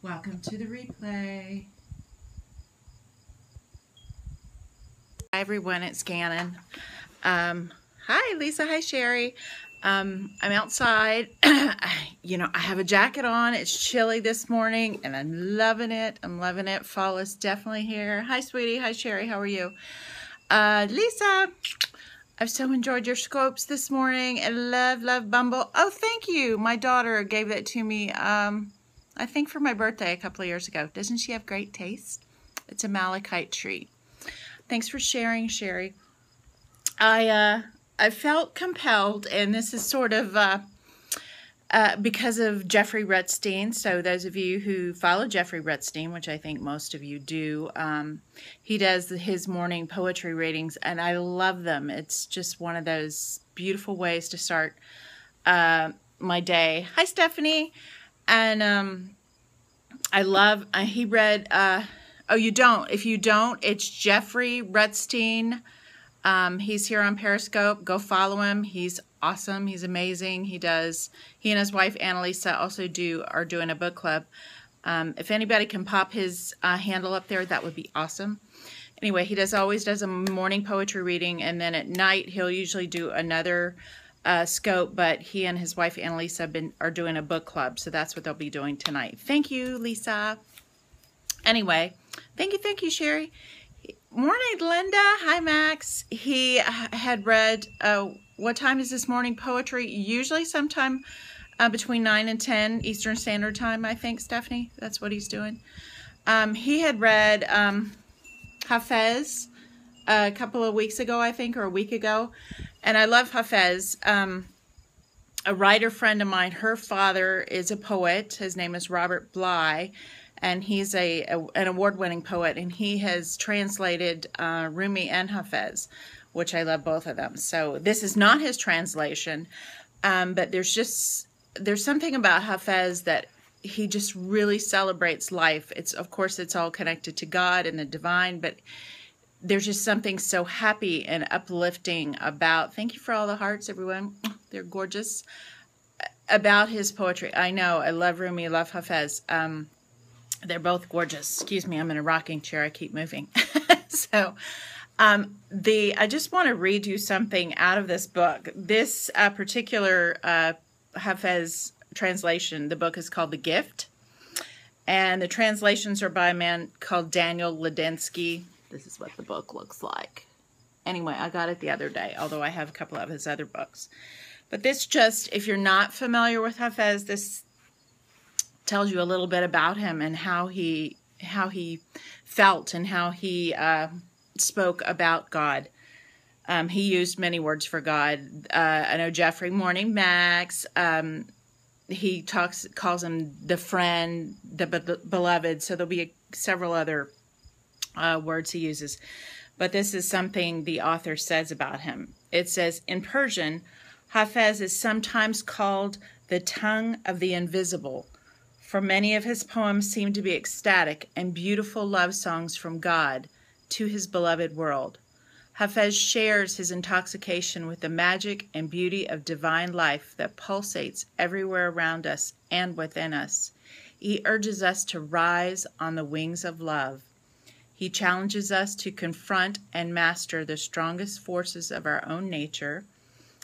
Welcome to the replay. Hi everyone, it's Gannon. Hi Lisa, hi Sherry. I'm outside. You know, I have a jacket on. It's chilly this morning and I'm loving it. Fall is definitely here. Hi sweetie, hi Sherry, how are you? Lisa, I've so enjoyed your scopes this morning. I love Bumble. Oh, thank you. My daughter gave that to me, I think for my birthday a couple of years ago. Doesn't she have great taste? It's a malachite tree. Thanks for sharing, Sherry. I felt compelled, and this is sort of because of Jeffrey Rutstein. So those of you who follow Jeffrey Rutstein, which I think most of you do, he does his morning poetry readings, and I love them. It's just one of those beautiful ways to start my day. Hi, Stephanie. And I love, he read, oh, you don't. If you don't, it's Jeffrey Rutstein. He's here on Periscope. Go follow him. He's awesome. He's amazing. He and his wife Annalisa also are doing a book club. If anybody can pop his handle up there, that would be awesome. Anyway, he always does a morning poetry reading, and then at night he'll usually do another scope, but he and his wife Annalisa are doing a book club, so that's what they'll be doing tonight. Thank you, Lisa. Anyway, thank you, Sherry. Morning, Linda. Hi, Max. He had read, what time is this morning poetry? Usually sometime between 9 and 10 Eastern Standard Time, I think, Stephanie. That's what he's doing. He had read Hafiz a couple of weeks ago, I think, or a week ago. And I love Hafiz. A writer friend of mine, her father is a poet. His name is Robert Bly. And he's an award-winning poet, and he has translated Rumi and Hafiz, which I love both of them. So this is not his translation, but there's something about Hafiz that he just really celebrates life. Of course, it's all connected to God and the divine, but there's just something so happy and uplifting about. Thank you for all the hearts, everyone. They're gorgeous. About his poetry. I know. I love Rumi. I love Hafiz. They're both gorgeous. Excuse me, I'm in a rocking chair. I keep moving. So, I just want to read you something out of this book. This particular Hafiz translation, the book is called The Gift. And the translations are by a man called Daniel Ladinsky. This is what the book looks like. Anyway, I got it the other day, although I have a couple of his other books. But this just, if you're not familiar with Hafiz, this tells you a little bit about him and how he felt and how he spoke about God. He used many words for God. I know Jeffrey, morning, Max. He calls him the friend, the beloved. So there'll be several other words he uses. But this is something the author says about him. It says, in Persian, Hafiz is sometimes called the tongue of the invisible, for many of his poems seem to be ecstatic and beautiful love songs from God to his beloved world. Hafiz shares his intoxication with the magic and beauty of divine life that pulsates everywhere around us and within us. He urges us to rise on the wings of love. He challenges us to confront and master the strongest forces of our own nature.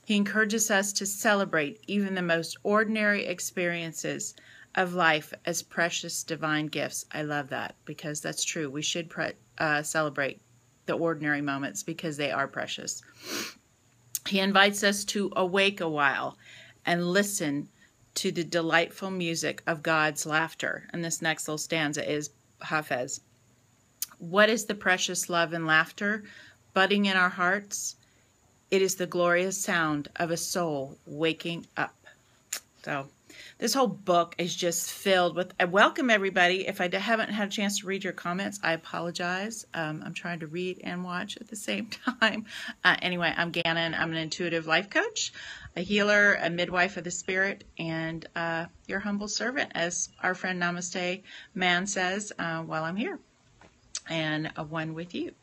He encourages us to celebrate even the most ordinary experiences of life as precious divine gifts. I love that because that's true. We should celebrate the ordinary moments because they are precious. He invites us to awake a while and listen to the delightful music of God's laughter. And this next little stanza is Hafiz. What is the precious love and laughter budding in our hearts? It is the glorious sound of a soul waking up. So this whole book is just filled with, welcome everybody. If I haven't had a chance to read your comments, I apologize. I'm trying to read and watch at the same time. Anyway, I'm Gannon. I'm an intuitive life coach, a healer, a midwife of the spirit, and your humble servant, as our friend Namaste Man says, while I'm here, and one with you.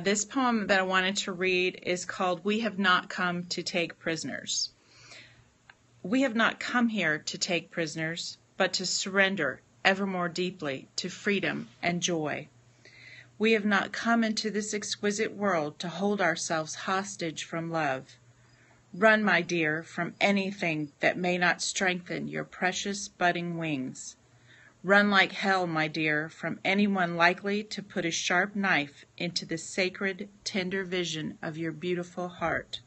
This poem that I wanted to read is called We Have Not Come to Take Prisoners. We have not come here to take prisoners, but to surrender ever more deeply to freedom and joy. We have not come into this exquisite world to hold ourselves hostage from love. Run, my dear, from anything that may not strengthen your precious budding wings. Run like hell, my dear, from anyone likely to put a sharp knife into the sacred, tender vision of your beautiful heart.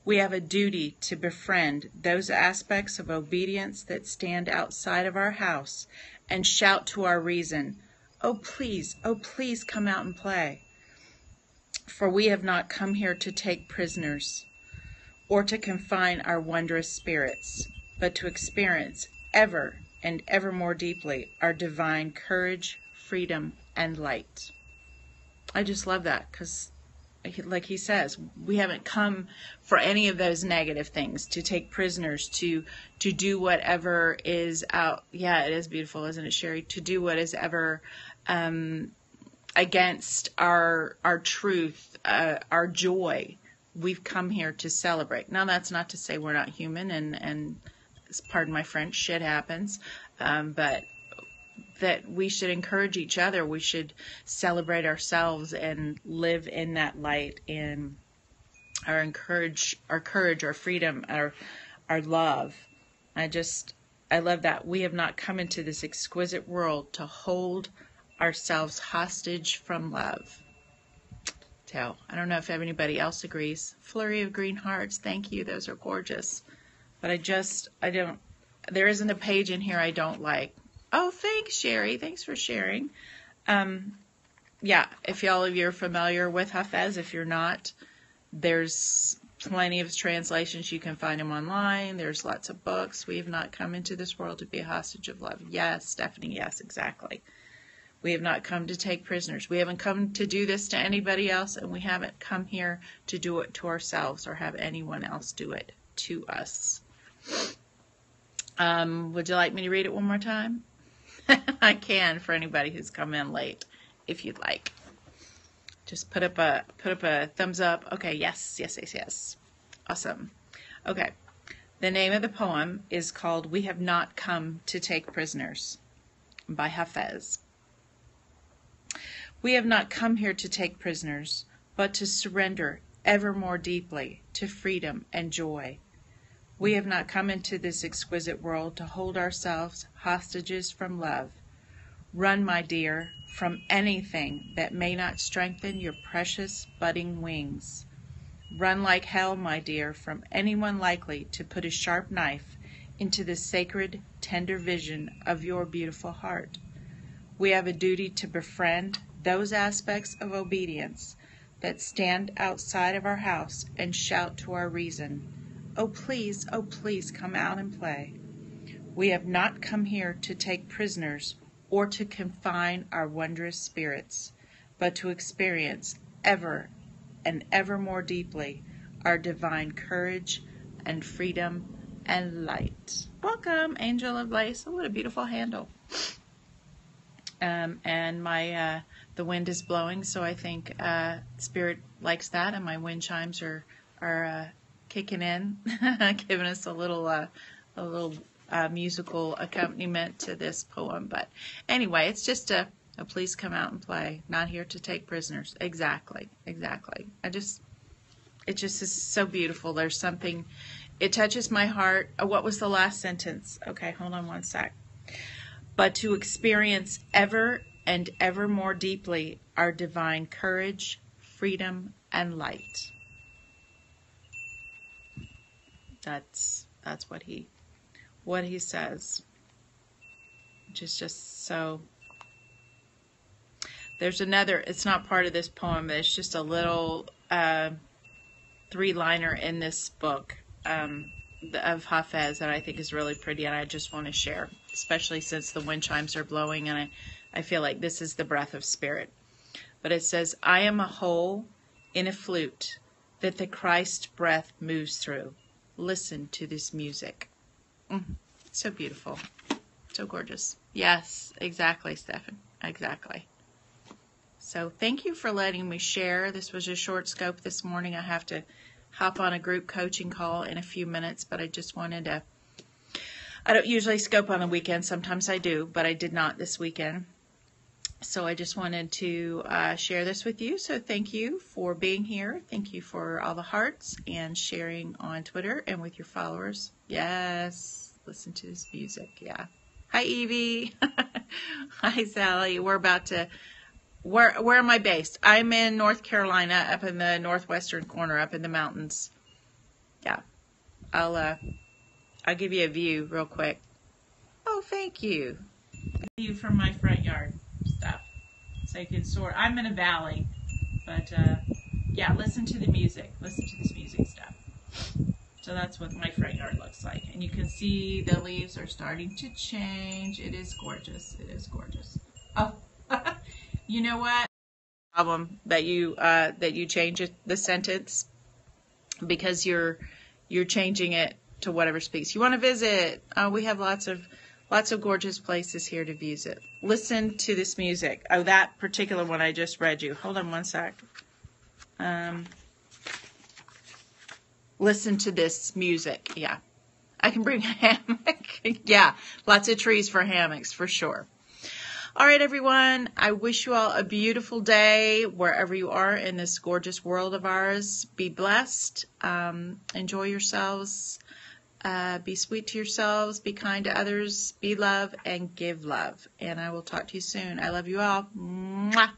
We have a duty to befriend those aspects of obedience that stand outside of our house and shout to our reason, oh please, come out and play. For we have not come here to take prisoners or to confine our wondrous spirits, but to experience ever and ever more deeply our divine courage, freedom, and light. I just love that because, like he says, we haven't come for any of those negative things, to take prisoners, to do whatever is out. Yeah, it is beautiful, isn't it, Sherry? To do what is ever against our truth, our joy. We've come here to celebrate. Now, that's not to say we're not human, and pardon my French, shit happens, but that we should encourage each other. We should celebrate ourselves and live in that light, in our courage, our freedom, our love. I love that. We have not come into this exquisite world to hold ourselves hostage from love. So I don't know if anybody else agrees. Flurry of green hearts. Thank you. Those are gorgeous. But there isn't a page in here I don't like. Oh, thanks, Sherry. Thanks for sharing. Yeah, if y'all of you are familiar with Hafiz, if you're not, there's plenty of translations. You can find them online. There's lots of books. We have not come into this world to be a hostage of love. Yes, Stephanie, yes, exactly. We have not come to take prisoners. We haven't come to do this to anybody else, and we haven't come here to do it to ourselves or have anyone else do it to us. Would you like me to read it one more time? I can for anybody who's come in late, if you'd like. Just put up a thumbs up. Okay, yes. Awesome. Okay. The name of the poem is called We Have Not Come to Take Prisoners by Hafiz. We have not come here to take prisoners, but to surrender ever more deeply to freedom and joy. We have not come into this exquisite world to hold ourselves hostages from love. Run, my dear, from anything that may not strengthen your precious budding wings. Run like hell, my dear, from anyone likely to put a sharp knife into the sacred, tender vision of your beautiful heart. We have a duty to befriend those aspects of obedience that stand outside of our house and shout to our reason, oh please, come out and play. We have not come here to take prisoners or to confine our wondrous spirits, but to experience ever and ever more deeply our divine courage and freedom and light. Welcome, Angel of Lace. Oh, what a beautiful handle. And my the wind is blowing, so I think Spirit likes that, and my wind chimes are kicking in, giving us a little musical accompaniment to this poem. But anyway, it's just a please come out and play. Not here to take prisoners. Exactly. It just is so beautiful. There's something. It touches my heart. Oh, what was the last sentence? Okay, hold on one sec. But to experience ever and ever more deeply our divine courage, freedom, and light. That's what he says. Which is just so. There's another. It's not part of this poem, but it's just a little 3-liner in this book of Hafiz that I think is really pretty, and I just want to share, especially since the wind chimes are blowing, and I feel like this is the breath of Spirit. But it says, I am a hole in a flute that the Christ breath moves through. Listen to this music. So beautiful. So gorgeous. Yes, exactly, Stefan. Exactly. So thank you for letting me share. This was a short scope this morning. I have to hop on a group coaching call in a few minutes, but I just wanted to I don't usually scope on the weekend. Sometimes I do, but I did not this weekend. So I just wanted to share this with you. So thank you for being here. Thank you for all the hearts and sharing on Twitter and with your followers. Yes, listen to this music. Yeah. Hi, Evie. Hi, Sally. We're about to... Where am I based? I'm in North Carolina, up in the northwestern corner, up in the mountains. Yeah. I'll give you a view real quick. Oh, thank you. View from my front yard stuff. So you can sort. I'm in a valley, but yeah, listen to the music. Listen to this music stuff. So that's what my front yard looks like, and you can see the leaves are starting to change. It is gorgeous. It is gorgeous. Oh, you know what? Problem that you change it, the sentence, because you're changing it to whatever speaks. You want to visit? We have lots of gorgeous places here to visit. Listen to this music. Oh, that particular one I just read you. Hold on one sec. Listen to this music. Yeah. I can bring a hammock. Yeah. Lots of trees for hammocks for sure. All right, everyone. I wish you all a beautiful day wherever you are in this gorgeous world of ours. Be blessed. Enjoy yourselves. Be sweet to yourselves. Be kind to others. Be love and give love. And I will talk to you soon. I love you all. Mwah.